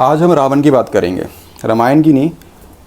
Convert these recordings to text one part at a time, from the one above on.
आज हम रावण की बात करेंगे, रामायण की नहीं,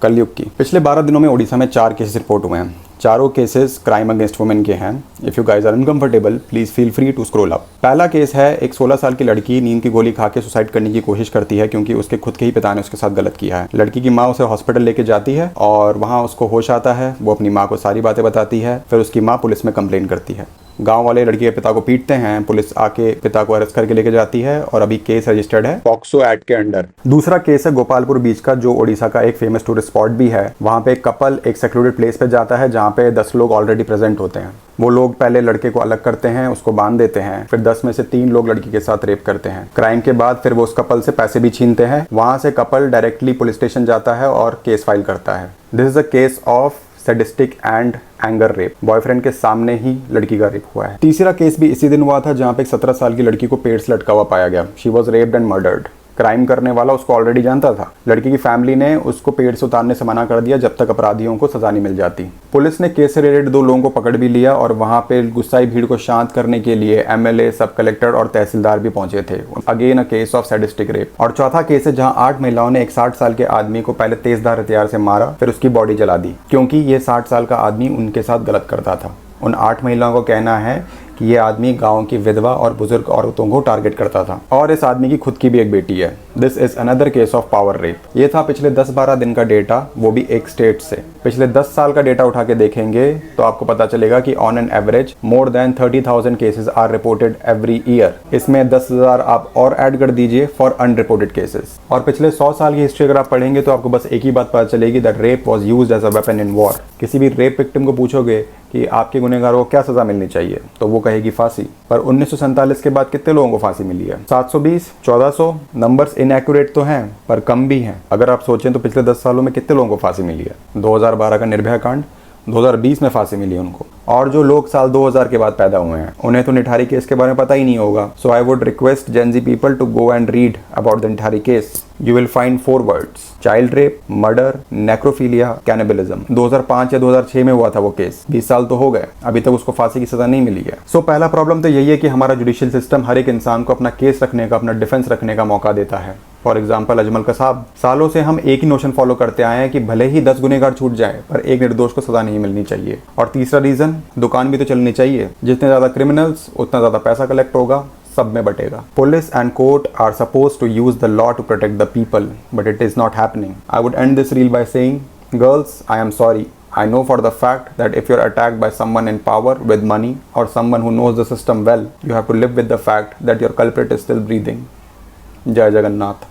कलयुग की। पिछले 12 दिनों में ओडिशा में 4 केसेस रिपोर्ट हुए हैं। चारों केसेस क्राइम अगेंस्ट वुमेन के हैं। If you guys are uncomfortable please feel free to scroll up. पहला केस है, एक 16 साल की लड़की नींद की गोली खा के सुसाइड करने की कोशिश करती है क्योंकि उसके खुद के ही पिता ने उसके साथ गलत किया है। लड़की की माँ उसे हॉस्पिटल लेके जाती है और वहाँ उसको होश आता है। वो अपनी माँ को सारी बातें बताती है। फिर उसकी माँ पुलिस में कंप्लेन करती है। गांव वाले लड़की के पिता को पीटते हैं। पुलिस आके पिता को अरेस्ट करके लेके जाती है और अभी केस रजिस्टर्ड है पॉक्सो एक्ट के अंडर। दूसरा केस है गोपालपुर बीच का, जो ओडिशा का एक फेमस टूरिस्ट स्पॉट भी है। वहाँ पे एक कपल एक सेक्लूडेड प्लेस पे जाता है जहाँ पे 10 लोग ऑलरेडी प्रेजेंट होते हैं। वो लोग पहले लड़के को अलग करते हैं, उसको बांध देते हैं। फिर 10 में से 3 लोग लड़की के साथ रेप करते हैं। क्राइम के बाद फिर वो उस कपल से पैसे भी छीनते हैं। वहाँ से कपल डायरेक्टली पुलिस स्टेशन जाता है और केस फाइल करता है। This is a case of sadistic and anger rape. Boyfriend के सामने ही लड़की का रेप हुआ है। तीसरा केस भी इसी दिन हुआ था जहाँ पे एक 17 साल की लड़की को पेड़ से लटका हुआ पाया गया। She was raped and murdered. Crime करने वाला उसको ऑलरेडी जानता था। लड़की की फैमिली ने उसको पेड़ से उतारने से मना कर दिया जब तक अपराधियों को सजा नहीं मिल जाती। पुलिस ने केस से रिलेटेड 2 लोगों को पकड़ भी लिया और वहां पे गुस्साई भीड़ को शांत करने के लिए एमएलए, सब कलेक्टर और तहसीलदार भी पहुंचे थे। Again a case of sadistic rape. और चौथा केस है जहां 8 महिलाओं ने एक 60 साल के आदमी को पहले तेजधार हथियार से मारा, फिर उसकी बॉडी जला दी क्योंकि ये 60 साल का आदमी उनके साथ गलत करता था। उन 8 महिलाओं को कहना है कि ये आदमी गांव की विधवा और बुजुर्ग औरतों को टारगेट करता था और इस आदमी की खुद की भी एक बेटी है। This is another case of power rape. ये था पिछले 10-12 दिन का डेटा, वो भी एक स्टेट से। पिछले 10 साल का डेटा उठा के देखेंगे तो आपको पता चलेगा कि on an average more than 30,000 cases are reported every year. इसमें 10,000 आप और ऐड कर दीजिए फॉर अनरिपोर्टेड केसेस। और पिछले 100 साल की हिस्ट्री अगर आप पढ़ेंगे तो आपको बस एक ही बात पता चलेगी, that rape was used as a weapon in war. किसी भी रेप विक्टिम को पूछोगे कि आपके गुनहगारों को क्या सजा मिलनी चाहिए तो वो कहेगी फांसी। पर 1947 के बाद कितने लोगों को फांसी मिली है? 720, 1400। नंबर्स इनएक्यूरेट तो हैं पर कम भी हैं। अगर आप सोचें तो पिछले 10 सालों में कितने लोगों को फांसी मिली है? 2012 का निर्भया कांड, 2020 में फांसी मिली उनको। और जो लोग साल 2000 के बाद पैदा हुए हैं उन्हें तो निठारी केस के बारे में पता ही नहीं होगा। So I would request Gen Z people to go and read about the Nithari case. You will find 4 words: child rape, murder, necrophilia, cannibalism. 2005 या 2006 में हुआ था वो केस। 20 साल तो हो गए, अभी तक उसको फांसी की सजा नहीं मिली है। सो पहला प्रॉब्लम तो यही है कि हमारा जुडिशियल सिस्टम हर एक इंसान को अपना केस रखने का, अपना डिफेंस रखने का मौका देता है। For example Ajmal Kasab. सालों से हम एक ही नोशन फॉलो करते आए हैं कि भले ही 10 गुनहगार छूट जाए पर एक निर्दोष को सजा नहीं मिलनी चाहिए। और तीसरा रीजन, दुकान भी तो चलनी चाहिए। जितने ज्यादा क्रिमिनल्स उतना ज्यादा पैसा कलेक्ट होगा, सब में बटेगा। Police and court are suppose to use the law to protect the people, but it is not happening. I would end this reel by saying, girls, I am sorry. I know for the fact that if you're attacked by someone in power with money or someone who knows the system well, you have to live with the fact that your culprit is still breathing. जय जगन्नाथ।